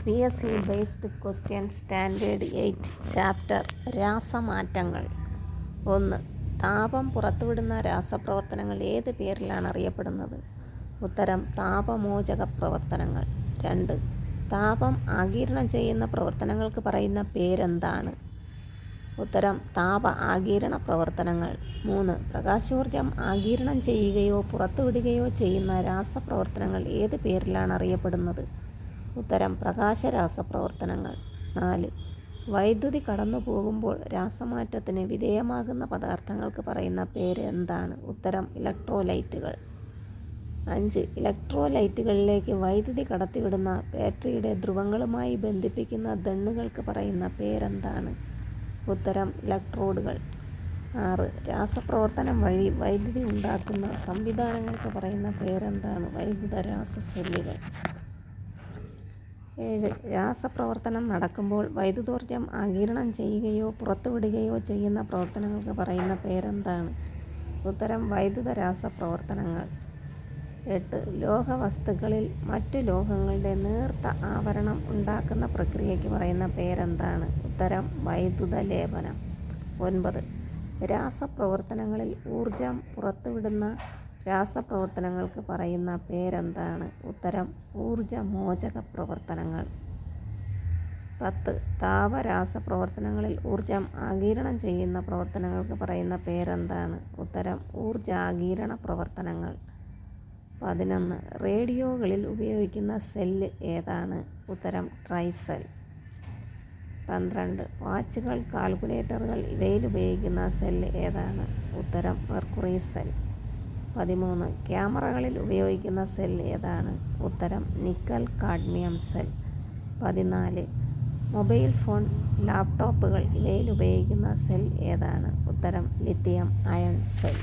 PSC based question standard 8 chapter രാസമാറ്റങ്ങൾ. 1. താപം പുറത്തുവിടുന്ന രാസപ്രവർത്തനങ്ങൾ ഏത് പേരിലാണ് അറിയപ്പെടുന്നത്? ഉത്തരം താപമോചക പ്രവർത്തനങ്ങൾ. 2. താപം ആഗിരണം ചെയ്യുന്ന പ്രവർത്തനങ്ങൾക്ക് പറയുന്ന പേരെന്താണ്? ഉത്തരം താപ ആഗിരണ പ്രവർത്തനങ്ങൾ. 3. പ്രകാശോർജം ആഗിരണം ചെയ്യുകയോ പുറത്തുവിടുകയോ ചെയ്യുന്ന രാസപ്രവർത്തനങ്ങൾ ഏത് പേരിലാണ് അറിയപ്പെടുന്നത്? ഉത്തരം പ്രകാശരാസപ്രവർത്തനങ്ങൾ. 4. വൈദ്യുതി കടന്നു പോകുമ്പോൾ രാസമാറ്റത്തിന് വിധേയമാകുന്ന പദാർത്ഥങ്ങൾക്ക് പറയുന്ന പേര് എന്താണ്? ഉത്തരം ഇലക്ട്രോലൈറ്റുകൾ. 5. ഇലക്ട്രോലൈറ്റുകളിലേക്ക് വൈദ്യുതി കടത്തിവിടുന്ന ബാറ്ററിയുടെ ധ്രുവങ്ങളുമായി ബന്ധിപ്പിക്കുന്ന ദണ്ഡുകൾക്ക് പറയുന്ന പേരെന്താണ്? ഉത്തരം ഇലക്ട്രോഡുകൾ. 6. രാസപ്രവർത്തനം വഴി വൈദ്യുതി ഉണ്ടാക്കുന്ന സംവിധാനങ്ങൾക്ക് പറയുന്ന പേരെന്താണ്? വൈദ്യുത രാസസെല്ലുകൾ. 7. രാസപ്രവർത്തനം നടക്കുമ്പോൾ വൈദ്യുതോർജം ആഗിരണം ചെയ്യുകയോ പുറത്തുവിടുകയോ ചെയ്യുന്ന പ്രവർത്തനങ്ങൾക്ക് പറയുന്ന പേരെന്താണ്? ഉത്തരം വൈദ്യുത രാസപ്രവർത്തനങ്ങൾ. 8. ലോഹവസ്തുക്കളിൽ മറ്റു ലോഹങ്ങളുടെ നേർത്ത ആവരണം ഉണ്ടാക്കുന്ന പ്രക്രിയയ്ക്ക് പറയുന്ന പേരെന്താണ്? ഉത്തരം വൈദ്യുത ലേപനം. 9. രാസപ്രവർത്തനങ്ങളിൽ ഊർജം പുറത്തുവിടുന്ന രാസപ്രവർത്തനങ്ങൾക്ക് പറയുന്ന പേരെന്താണ്? ഉത്തരം ഊർജമോചക പ്രവർത്തനങ്ങൾ. 10. താപരാസപ്രവർത്തനങ്ങളിൽ ഊർജം ആഗിരണം ചെയ്യുന്ന പ്രവർത്തനങ്ങൾക്ക് പറയുന്ന പേരെന്താണ്? ഉത്തരം ഊർജാഗിരണ പ്രവർത്തനങ്ങൾ. 11. റേഡിയോകളിൽ ഉപയോഗിക്കുന്ന സെല്ല് ഏതാണ്? ഉത്തരം ട്രൈസെൽ. 12. വാച്ചുകൾ, കാൽക്കുലേറ്ററുകൾ ഇവയിൽ ഉപയോഗിക്കുന്ന സെല്ല് ഏതാണ്? ഉത്തരം മെർക്കുറി സെൽ. 13. ക്യാമറകളിൽ ഉപയോഗിക്കുന്ന സെല്ല് ഏതാണ്? ഉത്തരം nickel cadmium cell. 14. Mobile phone, ലാപ്ടോപ്പുകൾ ഇവയിൽ ഉപയോഗിക്കുന്ന സെൽ ഏതാണ്? ഉത്തരം ലിത്തിയം അയൺ സെൽ.